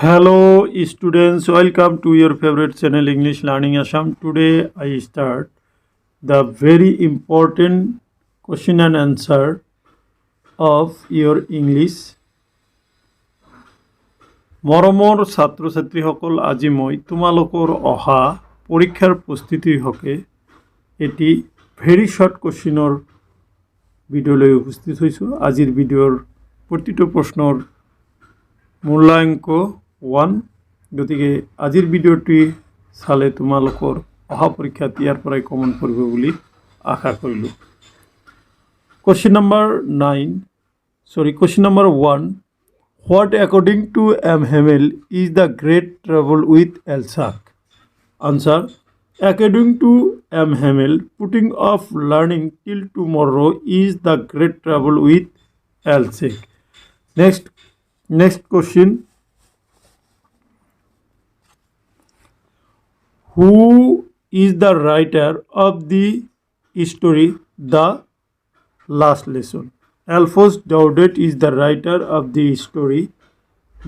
Hello students, welcome to your favorite channel English Learning Assam. Today I start the very important question and answer of your English. মৰমৰ ছাত্ৰ ছাত্ৰীসকল, আজি মই তোমালোকৰ অহা পৰীক্ষাৰ প্ৰস্তুতিৰ হকে এটি ভেৰি শৰ্ট কোশ্চিনৰ ভিডিঅ' লৈ উপস্থিত হৈছোঁ। আজিৰ ভিডিঅ'ৰ প্ৰতিটো প্ৰশ্নৰ মূল্যাংক 1। গতিকে আজিৰ ভিডিঅ'টি চালে তোমালোকৰ অহা পৰীক্ষাত ইয়াৰ পৰাই কমন পৰিব বুলি আশা কৰিলোঁ। Question number 1. What according to M. Hamel is the great trouble with Elsac? Answer. According to M. Hamel, putting off learning till tomorrow is the great trouble with Elsac. Next question. Who is the writer of the story The Last Lesson? Alphonse Daudet is the writer of the story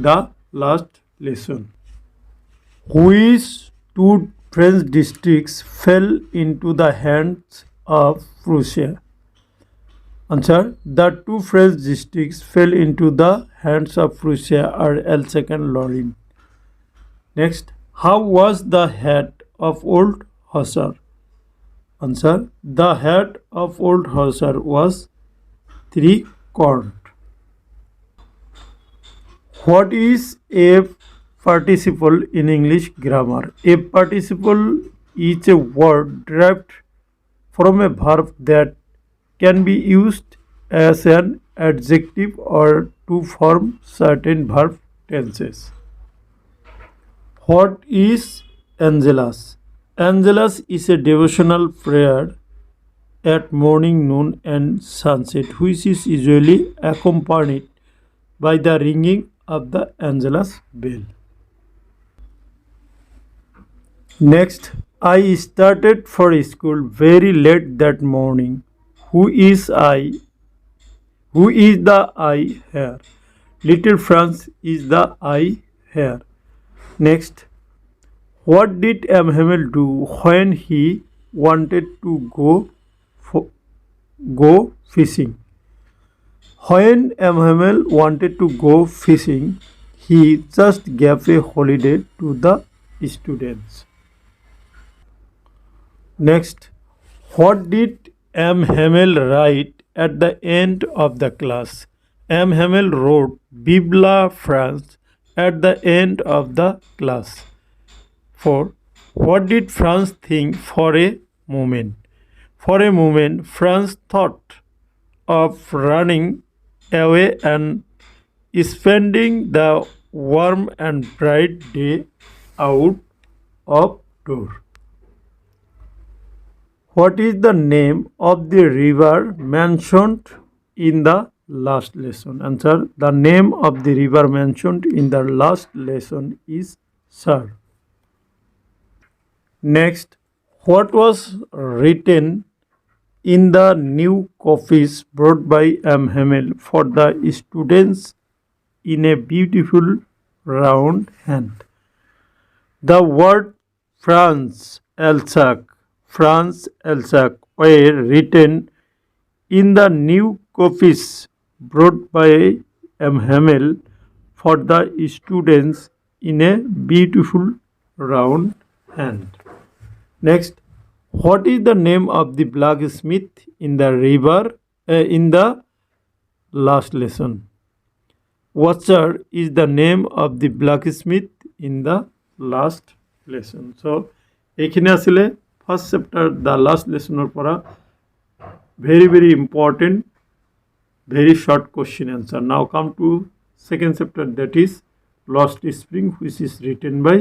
The Last Lesson. Which two French districts fell into the hands of Prussia? Answer. The two French districts fell into the hands of Prussia are Alsace and Lorraine. Next. How was the head of old Hussar? Answer. The head of old Hussar was three-cornered. What is a participle in English grammar? A participle is a word derived from a verb that can be used as an adjective or to form certain verb tenses. What is Angelus? Angelus is a devotional prayer at morning, noon and sunset, which is usually accompanied by the ringing of the Angelus bell. Next, I started for school very late that morning. Who is the I here? Little Franz is the I here. Next, what did M. Hamel do when he wanted to go fishing? When M. Hamel wanted to go fishing, he just gave a holiday to the students. Next, what did M. Hamel write at the end of the class? M. Hamel wrote Vive la France at the end of the class. 4. What did Franz think for a moment? For a moment, Franz thought of running away and spending the warm and bright day out of doors. What is the name of the river mentioned in the last lesson? Answer. The name of the river mentioned in the last lesson is Sar. Next, what was written in the new copies brought by M. Hamel for the students in a beautiful round hand? The word France Alsace were written in the new copies brought by M. Hamel for the students in a beautiful round hand. Next, what is the name of the blacksmith in the last lesson? Watcher is the name of the blacksmith in the last lesson. So, এইখিনি আছিলে first chapter the last লেসনের পড়া very important, very short question answer. Now come to second chapter, that is Lost Spring, which is written by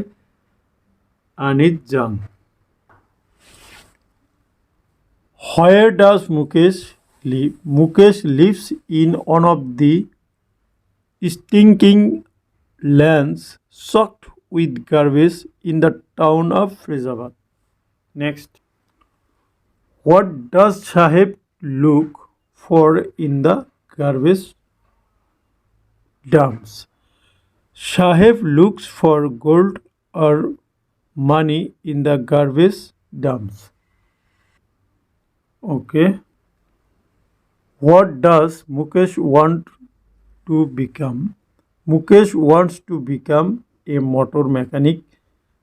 Anit Jang. Where does Mukesh live? Mukesh lives in one of the stinking lands soaked with garbage in the town of Faizabad. Next, what does Sahib look for in the garbage dumps? Saheb looks for gold or money in the garbage dumps. Okay. What does Mukesh want to become? Mukesh wants to become a motor mechanic.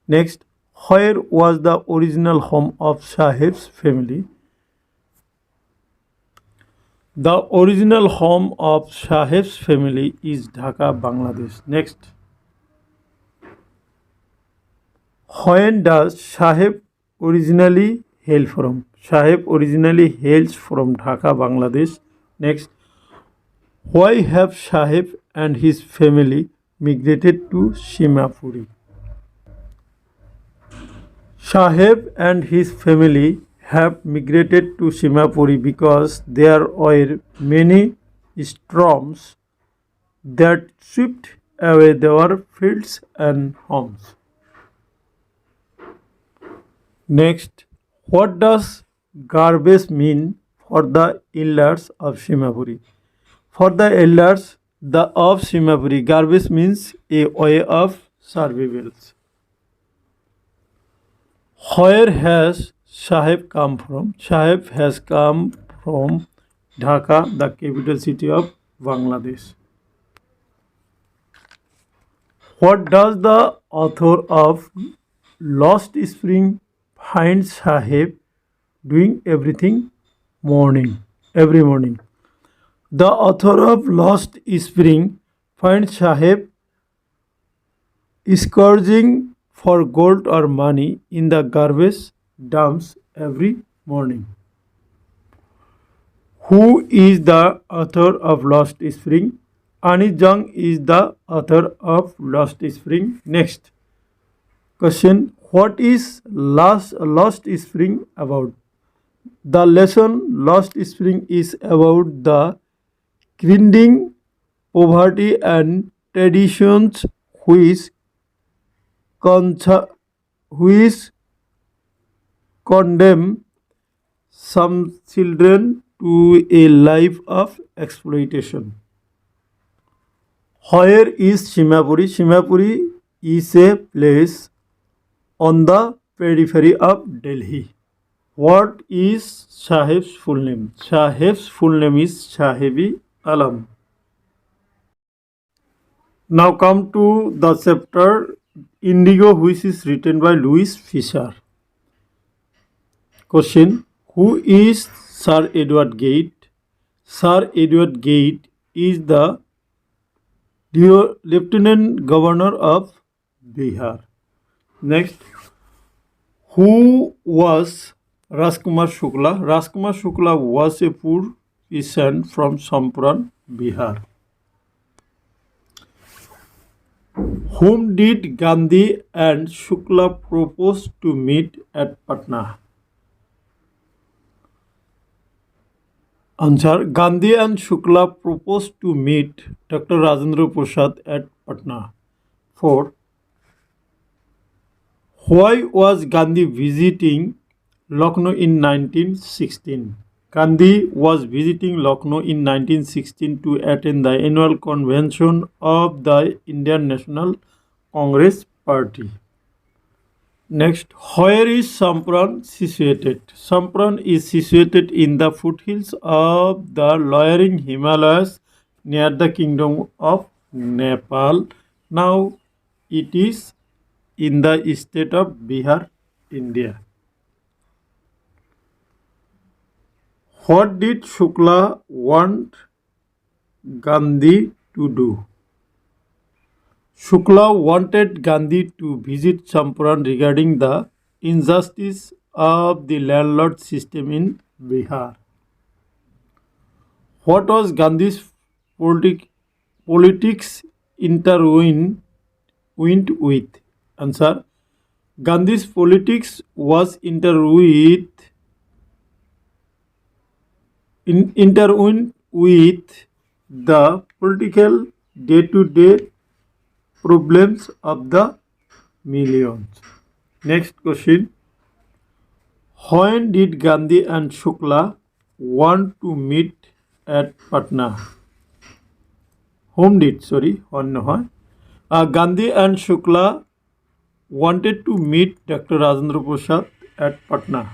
Next, where was the original home of Saheb's family? The original home of Saheb's family is Dhaka, Bangladesh. Next, when does Saheb originally hail from? Saheb originally hails from Dhaka, Bangladesh. Next, why have Saheb and his family migrated to Simapuri? Saheb and his family have migrated to Simapuri because there were many storms that swept away their fields and homes. Next, what does garbage mean for the elders of Simapuri? For the elders of Simapuri, garbage means a way of survival. Where has Saheb come from? Saheb has come from Dhaka, the capital city of Bangladesh. What does the author of Lost Spring find Saheb doing every morning? The author of Lost Spring finds Saheb scourging for gold or money in the garbage dumps every morning. Who is the author of Lost Spring? Ani Jung is the author of Lost Spring. Next question. What is Lost Spring about? The lesson Lost Spring is about the grinding poverty and traditions which which condemn some children to a life of exploitation. Where is Simapuri? Simapuri is a place on the periphery of Delhi. What is Saheb's full name? Saheb's full name is Sahebi Alam. Now come to the chapter Indigo, which is written by Louis Fisher. Question. Who is Sir Edward Gate? Sir Edward Gate is the Lieutenant Governor of Bihar. Next. Who was Rajkumar Shukla? Rajkumar Shukla was a poor peasant from Sampran, Bihar. Whom did Gandhi and Shukla propose to meet at Patna? Answer. Gandhi and Shukla proposed to meet Dr. Rajendra Prasad at Patna. 4. Why was Gandhi visiting Lucknow in 1916? Gandhi was visiting Lucknow in 1916 to attend the annual convention of the Indian National Congress Party. Next, where is Sampran situated? Sampran is situated in the foothills of the lowering Himalayas near the Kingdom of Nepal. Now it is in the state of Bihar, India. What did Shukla want Gandhi to do? Shukla wanted Gandhi to visit Champaran regarding the injustice of the landlord system in Bihar. What was Gandhi's politics intertwined with? Answer. Gandhi's politics was intertwined with the political day-to-day problems of the millions. Next question. When did Gandhi and Shukla want to meet at Patna? When Gandhi and Shukla wanted to meet Dr. Rajendra Prasad at Patna.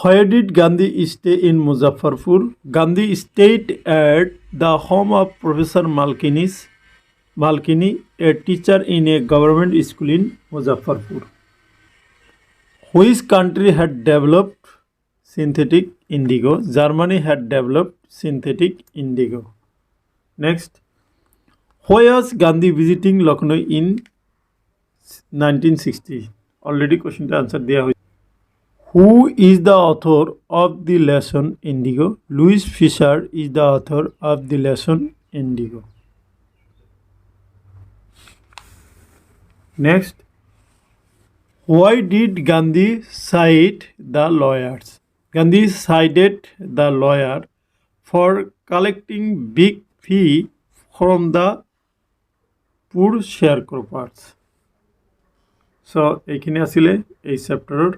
Where did Gandhi stay in Muzaffarpur? Gandhi stayed at the home of Professor Malkini, a teacher in a government school in Muzaffarpur. Which country had developed synthetic indigo? Germany had developed synthetic indigo. Next, why was Gandhi visiting Lucknow in 1960? Already question to answer there. Who is the author of the lesson Indigo? Louis Fisher is the author of the lesson Indigo. Next, why did Gandhi cite the lawyers? Gandhi cited the lawyer for collecting big fee from the poor sharecroppers. So এখানে আসলে এই চ্যাপ্টারের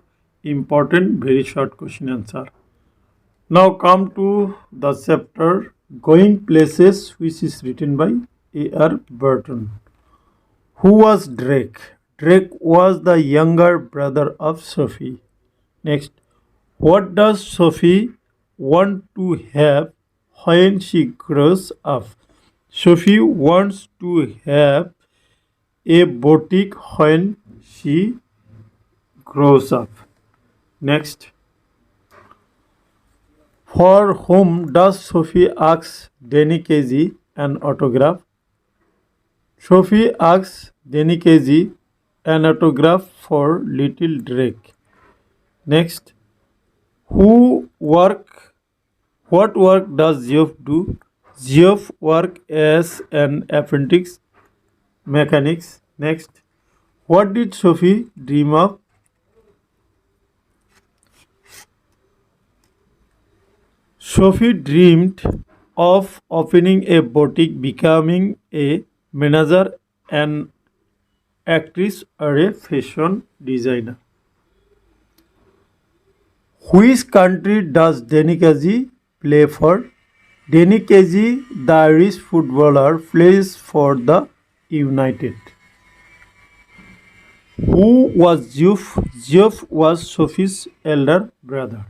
important very short question answer. Now come to the chapter Going Places, which is written by A.R. Burton. Who was Drake? Drake was the younger brother of Sophie. Next, what does Sophie want to have when she grows up? Sophie wants to have a boutique when she grows up. Next, for whom does Sophie ask Danny Casey an autograph? Sophie asks Danny Casey an autograph for little Drake. Next, what work does Geoff do? Geoff work as an apprentice mechanics. Next, what did Sophie dream of? Sophie dreamed of opening a boutique, becoming a manager, an actress, or a fashion designer. Which country does Danny Casey play for? Danny Casey, the Irish footballer, plays for the United. Who was Geoff? Geoff was Sophie's elder brother.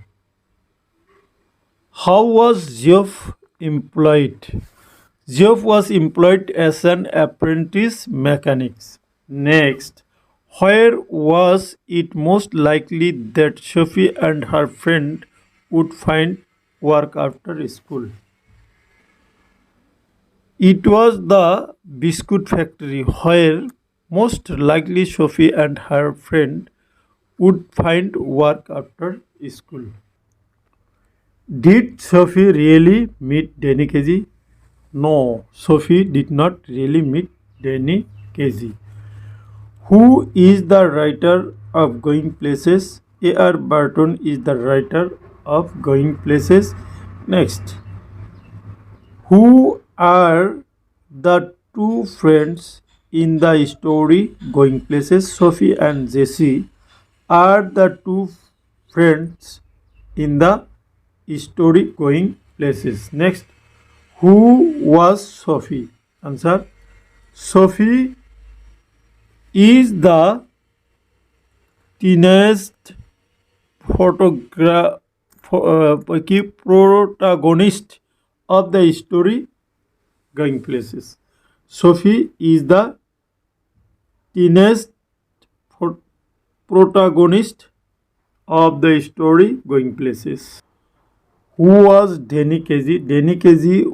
How was Geoff employed? Geoff was employed as an apprentice mechanic. Next, where was it most likely that Sophie and her friend would find work after school? It was the biscuit factory where most likely Sophie and her friend would find work after school. Did Sophie really meet Danny Casey? No, Sophie did not really meet Danny Casey. Who is the writer of Going Places? A.R. Burton is the writer of Going Places. Next, who are the two friends in the story Going Places? Sophie and Jessie are the two friends in the story Going Places. Next, who was Sophie? Answer, Sophie is the teenage protagonist of the story Going Places. Sophie is the teenage protagonist of the story Going Places. Who was Danny Casey? Danny Casey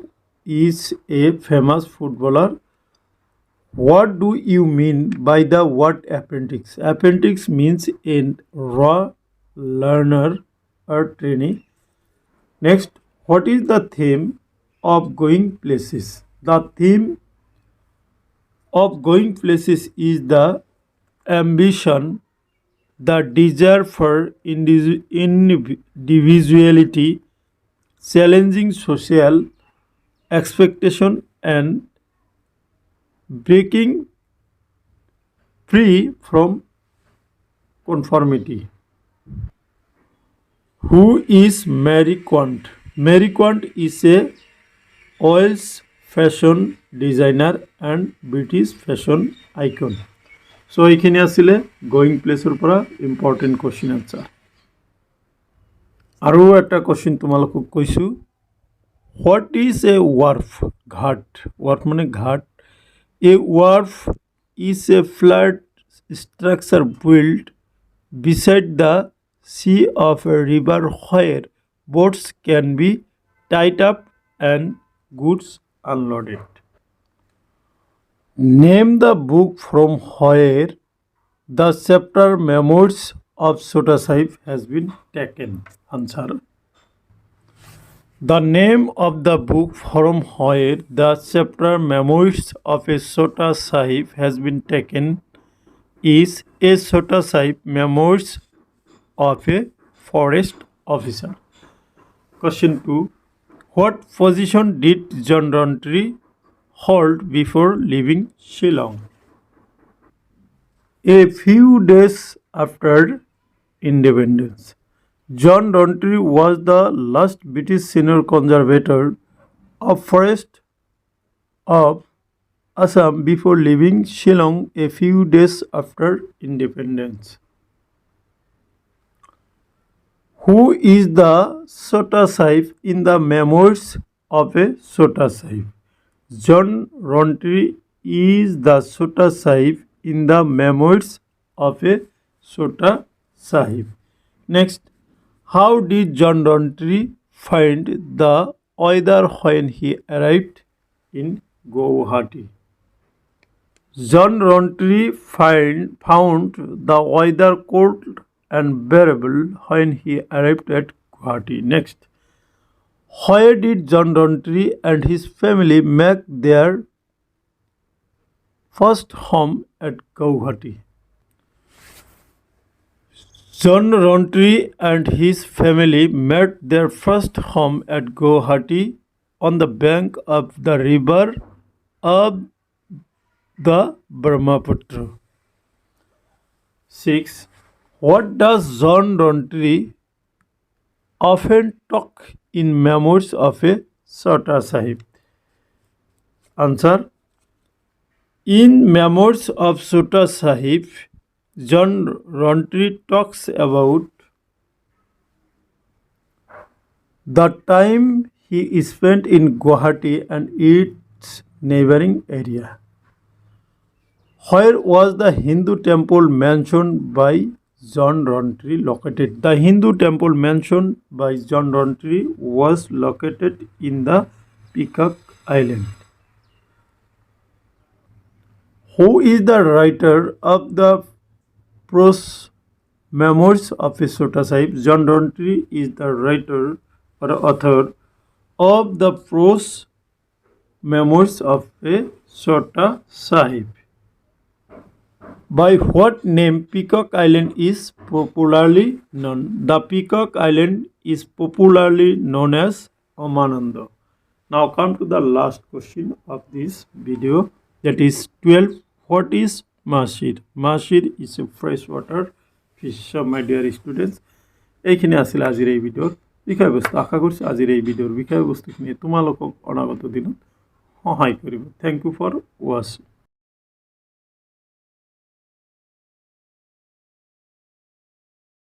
is a famous footballer. What do you mean by the word apprentice? Apprentice means a raw learner or trainee. Next, what is the theme of Going Places? The theme of Going Places is the ambition, the desire for individuality, challenging social expectation, and breaking free from conformity. Who is Mary Quant? Mary Quant is a Welsh fashion designer and British fashion icon. So এইখিনি আছিলে going placeৰ পৰা important question answer. আৰু এটা question তোমালোকক কৈছোঁ. What is a wharf? ঘাট. Wharf মানে ঘাট. A wharf is a flat structure built beside the sea of a river where boats can be tied up and goods unloaded. Name the book from where the chapter Memoirs of Chota Sahib has been taken. Answer. The name of the book from where the chapter Memoirs of a Chota Sahib has been taken is A Chota Sahib Memoirs of a Forest Officer. Question 2. What position did John Rountree hold before leaving Shillong? A few days after independence, John Rountree was the last British senior conservator of forest of Assam before leaving Shillong a few days after independence. Who is the Chota Sahib in the Memoirs of a Chota Sahib? John Rountree is the Chota Sahib in the Memoirs of a Chota Sahib. Next, how did John Rountree find the weather when he arrived in Guwahati? John Rountree found the weather cold and bearable when he arrived at Guwahati. Next, where did John Rountree and his family make their first home at Guwahati? John Rountree and his family made their first home at Guwahati on the bank of the river of the Brahmaputra. 6. What does John Rountree often talk in Memoirs of a Chota Sahib? Answer. In Memoirs of Chota Sahib, John Rountree talks about the time he spent in Guwahati and its neighboring area. Where was the Hindu temple mentioned by John Rountree located? The Hindu temple mentioned by John Rountree was located in the Peacock Island. Who is the writer of the prose Memoirs of a Chota Sahib? John Rountree is the writer or author of the prose Memoirs of a Chota Sahib. By what name Peacock Island is popularly known? The Peacock Island is popularly known as Omananda. Now come to the last question of this video, that is 12. What is Mashir? Mashir is a freshwater fish. So my dear students, এইখিনি আছিল আজিৰ এই ভিডিঅ'ৰ বিষয়বস্তু. আশা কৰিছোঁ আজিৰ এই ভিডিঅ'ৰ বিষয়বস্তুখিনিয়ে তোমালোকক অনাগত দিনত সহায় কৰিব. Thank you for ৱাচিং.